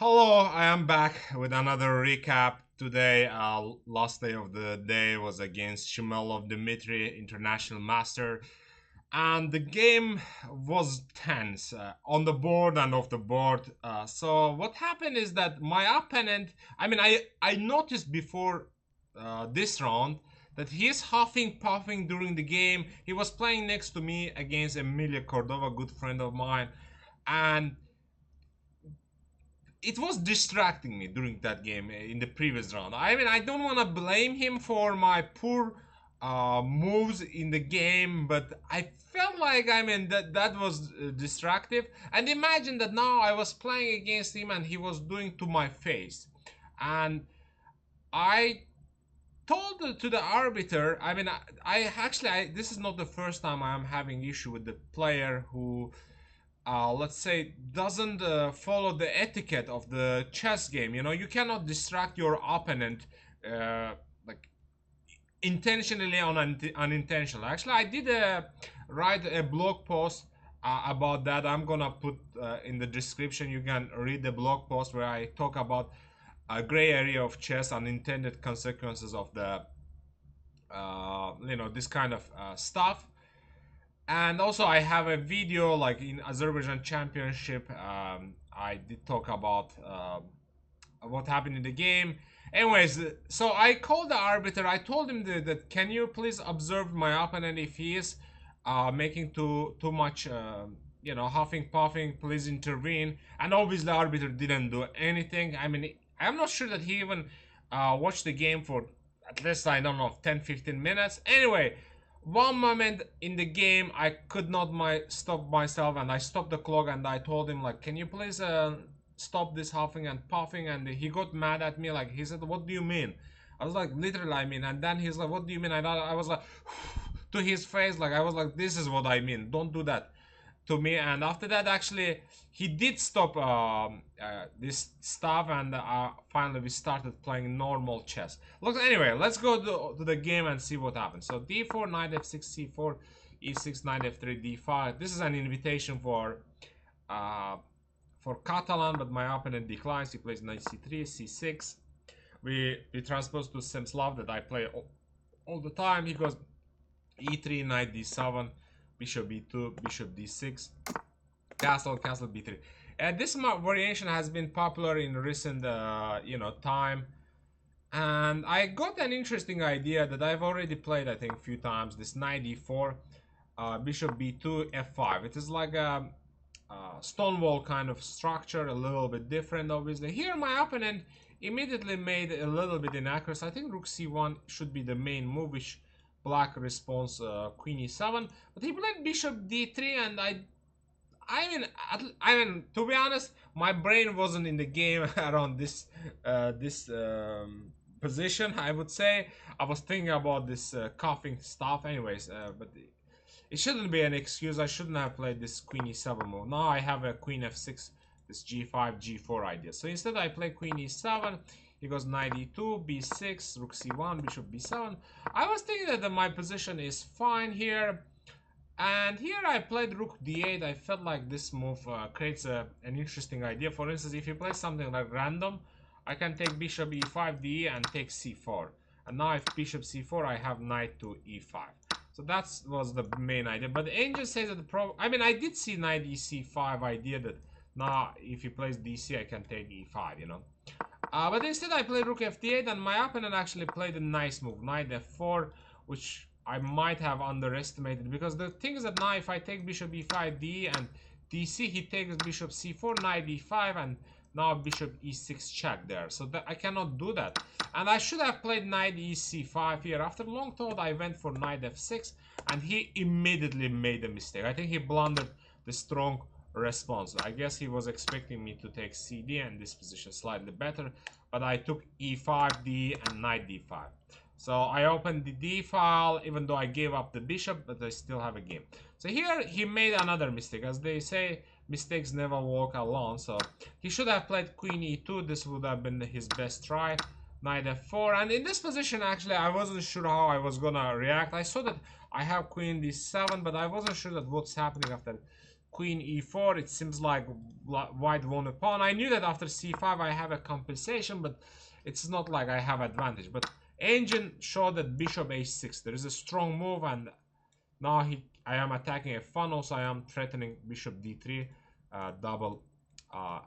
Hello, I am back with another recap. Today, last day of the day was against Shmelov Dmitry, International Master, and the game was tense on the board and off the board. So what happened is that my opponent, I noticed before this round that he is huffing, puffing during the game. He was playing next to me against Emilia Cordova, good friend of mine, and it was distracting me during that game in the previous round. I don't want to blame him for my poor moves in the game, but I felt like that was distractive. And imagine that now I was playing against him and he was doing to my face, and I told to the arbiter. This is not the first time I am having issue with the player who let's say doesn't follow the etiquette of the chess game. You cannot distract your opponent like intentionally or unintentionally. Actually, I did write a blog post about that. I'm gonna put in the description. You can read the blog post where I talk about a gray area of chess, unintended consequences of the this kind of stuff. And also I have a video like in Azerbaijan championship. I did talk about what happened in the game. Anyways, so I called the arbiter. I told him that can you please observe my opponent if he is making too much huffing puffing, please intervene. And obviously the arbiter didn't do anything. I'm not sure that he even watched the game for at least, I don't know, 10-15 minutes. Anyway, one moment in the game I could not stop myself, and I stopped the clock and I told him like, can you please stop this huffing and puffing? And he got mad at me, like he said, what do you mean? I was like, literally I mean. And then he's like, what do you mean? I was like to his face, like I was like, this is what I mean, don't do that to me. And after that, actually he did stop this stuff, and finally we started playing normal chess. Look, anyway, let's go to the game and see what happens. So d4, knight f6, c4, e6, knight f3, d5. This is an invitation uh, for Catalan, but my opponent declines. He plays knight c3, c6. We transpose to Shmelov that I play all the time. He goes e3, knight d7, bishop b2, bishop d6, castle, castle b3. This variation has been popular in recent time, and I got an interesting idea that I've already played, I think, a few times. This knight d4, bishop b2, f5. It is like a stonewall kind of structure, a little bit different, obviously. Here my opponent immediately made a little bit inaccurate. I think rook c1 should be the main move, which black responds queen e7, but he played bishop d3, and to be honest, my brain wasn't in the game around this position. I would say I was thinking about this coughing stuff. Anyways, but it shouldn't be an excuse. I shouldn't have played this queen e7 move. Now I have a queen f6, this g5, g4 idea. So instead I play queen e7. He goes knight e2, b6, rook c1, bishop b7. I was thinking that my position is fine here. And here I played rook d8. I felt like this move creates an interesting idea. For instance, if you play something like random, I can take bishop e5, d and take c4. And now if bishop c4, I have knight to e5. So that was the main idea. But the angel says that I did see knight ec5 idea, that now if he plays dc, I can take e5, but instead I played rook f8, and my opponent actually played a nice move, knight f4, which I might have underestimated, because the thing is that now if I take bishop e5, d and dc, he takes bishop c4, knight e5, and now bishop e6 check there. So that I cannot do that. And I should have played knight ec5 here. After long thought, I went for knight f6, and he immediately made a mistake. I think he blundered the strong response. I guess he was expecting me to take cd, and this position slightly better, but I took e5, d, and knight d5. So I opened the d file, even though I gave up the bishop, but I still have a game. So here he made another mistake. As they say, mistakes never walk alone. So he should have played queen e2. This would have been his best try. Knight f4. And in this position, actually, I wasn't sure how I was gonna react. I saw that I have queen d7, but I wasn't sure that what's happening after queen e4. It seems like white won a pawn. I knew that after c5 I have a compensation, but it's not like I have advantage. But engine showed that bishop h6. There is a strong move, and now I am attacking a pawn. Also, I am threatening bishop d3, double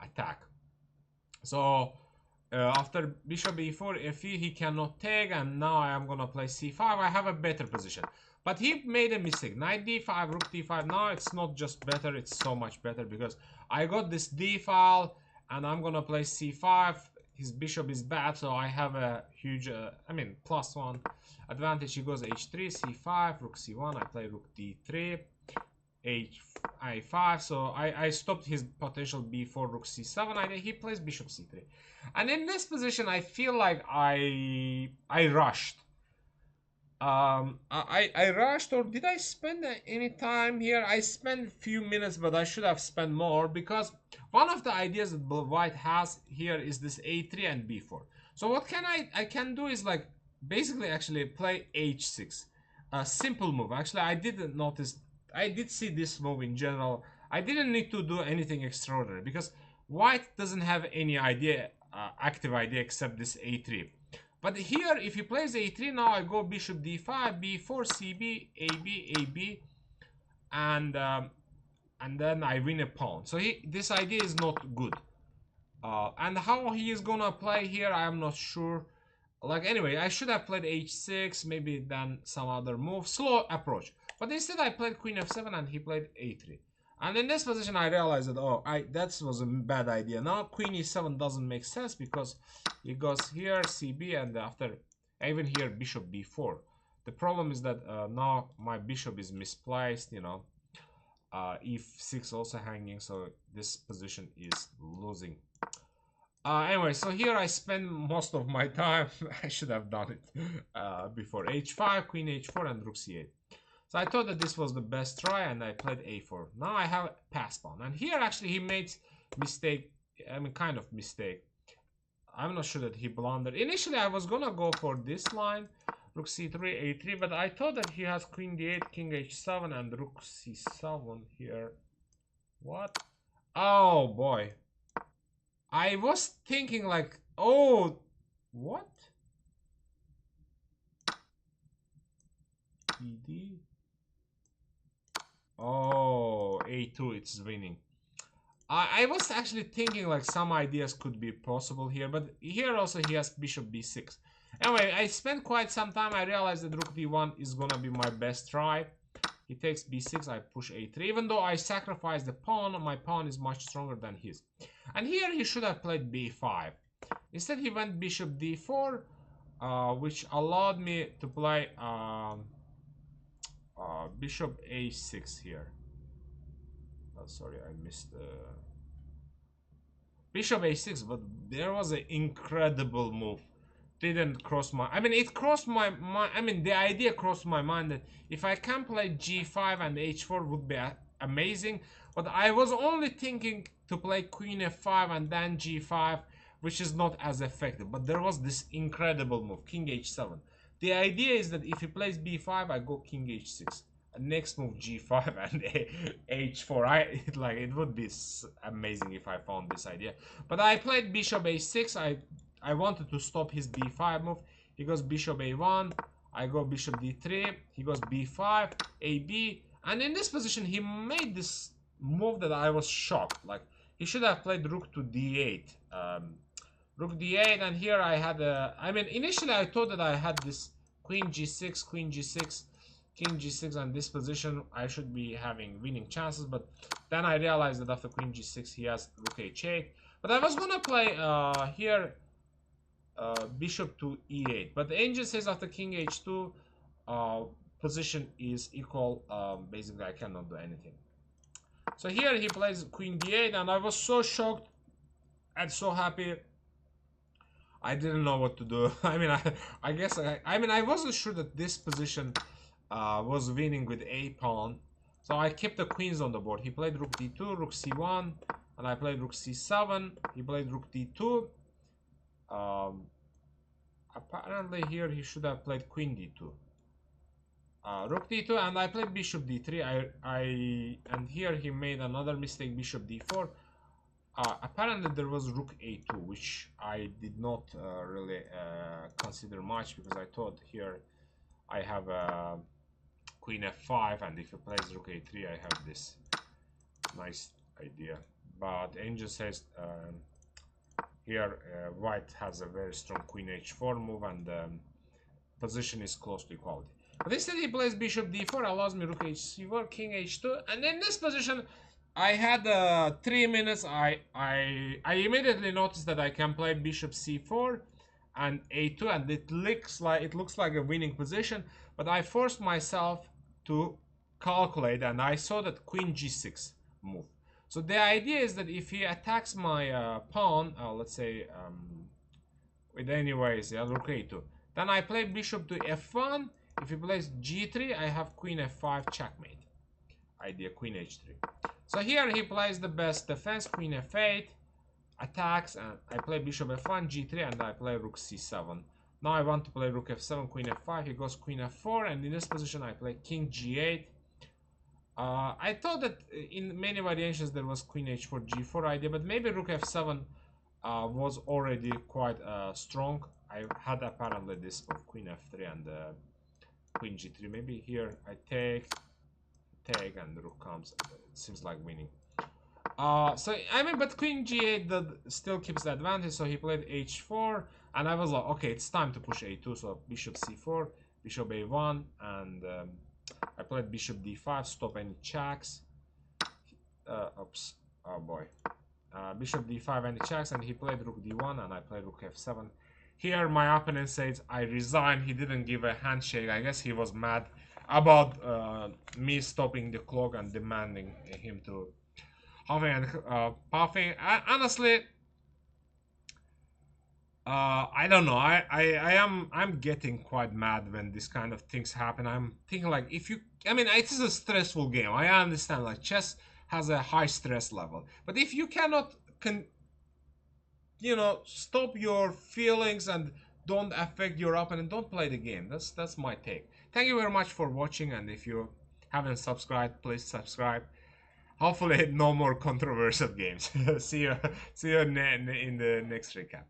attack. So after bishop e4, if he cannot take, and now I am gonna play c5. I have a better position. But he made a mistake. Knight d5, rook d5. Now it's not just better, it's so much better because I got this d file and I'm gonna play c5. His bishop is bad, so I have a huge, +1 advantage. He goes h3, c5, rook c1. I play rook d3, a5. So I stopped his potential b4, rook c7. He plays bishop c3. And in this position, I feel like I rushed. I rushed, or did I spend any time here? I spent a few minutes, but I should have spent more, because one of the ideas that white has here is this a3 and b4. So what I can do is like basically actually play h6, a simple move. Actually, I didn't notice. I did see this move in general. I didn't need to do anything extraordinary because white doesn't have any idea, active idea, except this a3. But here, if he plays a3, now I go bishop d5, b4, cb, ab, and then I win a pawn. So this idea is not good. And how he is gonna play here, I am not sure. Like, anyway, I should have played h6, maybe then some other move. Slow approach. But instead I played queen f7 and he played a3. And in this position I realized that, that was a bad idea. Now queen e7 doesn't make sense because he goes here, cb, and after, even here, bishop b4. The problem is that now my bishop is misplaced, e6 also hanging, so this position is losing. Anyway, so here I spend most of my time. I should have done it before. h5, queen h4, and rook c8. So I thought that this was the best try, and I played a4. Now I have pass pawn, and here actually he made mistake. Kind of mistake. I'm not sure that he blundered. Initially I was gonna go for this line, rook c3, a3, but I thought that he has queen d8, king h7, and rook c7 here. What? Oh boy. I was thinking like, oh, what? ed. Oh, a2, it's winning. I was actually thinking like some ideas could be possible here, but here also he has bishop b6. Anyway, I spent quite some time. I realized that rook d1 is gonna be my best try. He takes b6, I push a3. Even though I sacrificed the pawn, my pawn is much stronger than his. And here he should have played b5. Instead he went bishop d4, which allowed me to play bishop a6 here. Oh, sorry, I missed bishop a6, but there was an incredible move. Didn't cross my, it crossed my mind. The idea crossed my mind that if I can play g5 and h4 would be amazing, but I was only thinking to play queen f5 and then g5, which is not as effective. But there was this incredible move, king h7. The idea is that if he plays b5, I go king h6. Next move g5 and h4. It would be amazing if I found this idea. But I played bishop a6. I wanted to stop his b5 move. He goes bishop a1. I go bishop d3. He goes b5, ab. And in this position, he made this move that I was shocked. Like, he should have played rook to d8. Rook d8, and here I had initially I thought that I had this queen g6, king g6, and this position I should be having winning chances, but then I realized that after queen g6 he has rook h8. But I was gonna play here bishop to e8, but the angel says after king h2 position is equal. Basically I cannot do anything. So here he plays queen d8, and I was so shocked and so happy. I didn't know what to do. I guess I wasn't sure that this position was winning with a pawn, so I kept the queens on the board. He played rook d2, rook c1, and I played rook c7. He played rook d2. Apparently here he should have played queen d2. rook d2, and I played bishop d3. And here he made another mistake, bishop d4. Apparently there was rook a2, which I did not really consider much, because I thought here I have queen f5, and if he plays rook a3, I have this nice idea. But Angel says here white has a very strong queen h4 move, and position is close to equality. But instead he plays bishop d4, allows me rook h4, king h2, and in this position I had 3 minutes. I immediately noticed that I can play bishop c4 and a2, and it looks like a winning position. But I forced myself to calculate, and I saw that queen g6 move. So the idea is that if he attacks my pawn, let's say with anyways, yeah, rook a2, then I play bishop to f1. If he plays g3, I have queen f5, checkmate. Idea queen h3. So here he plays the best defense, queen f8, attacks, and I play bishop f1, g3, and I play rook c7. Now I want to play rook f7, queen f5, he goes queen f4, and in this position I play king g8. I thought that in many variations there was queen h4, g4 idea, but maybe rook f7 was already quite strong. I had apparently this of queen f3 and queen g3. Maybe here I take, and the rook comes. It seems like winning. So I mean, but queen g8 still keeps the advantage. So he played h4, and I was like, okay, it's time to push a2. So bishop c4, bishop a1, and I played bishop d5, stop any checks. Oops, oh boy. Bishop d5, any checks, and he played rook d1, and I played rook f7. Here my opponent says I resign. He didn't give a handshake. I guess he was mad about me stopping the clock and demanding him to huffing and puffing. Honestly, I don't know. I'm getting quite mad when this kind of things happen. I'm thinking like, if you, I mean, it is a stressful game. I understand, like chess has a high stress level, but if you cannot you know, stop your feelings and don't affect your opponent, don't play the game. That's my take. Thank you very much for watching, and if you haven't subscribed, please subscribe. Hopefully no more controversial games. see you in the next recap.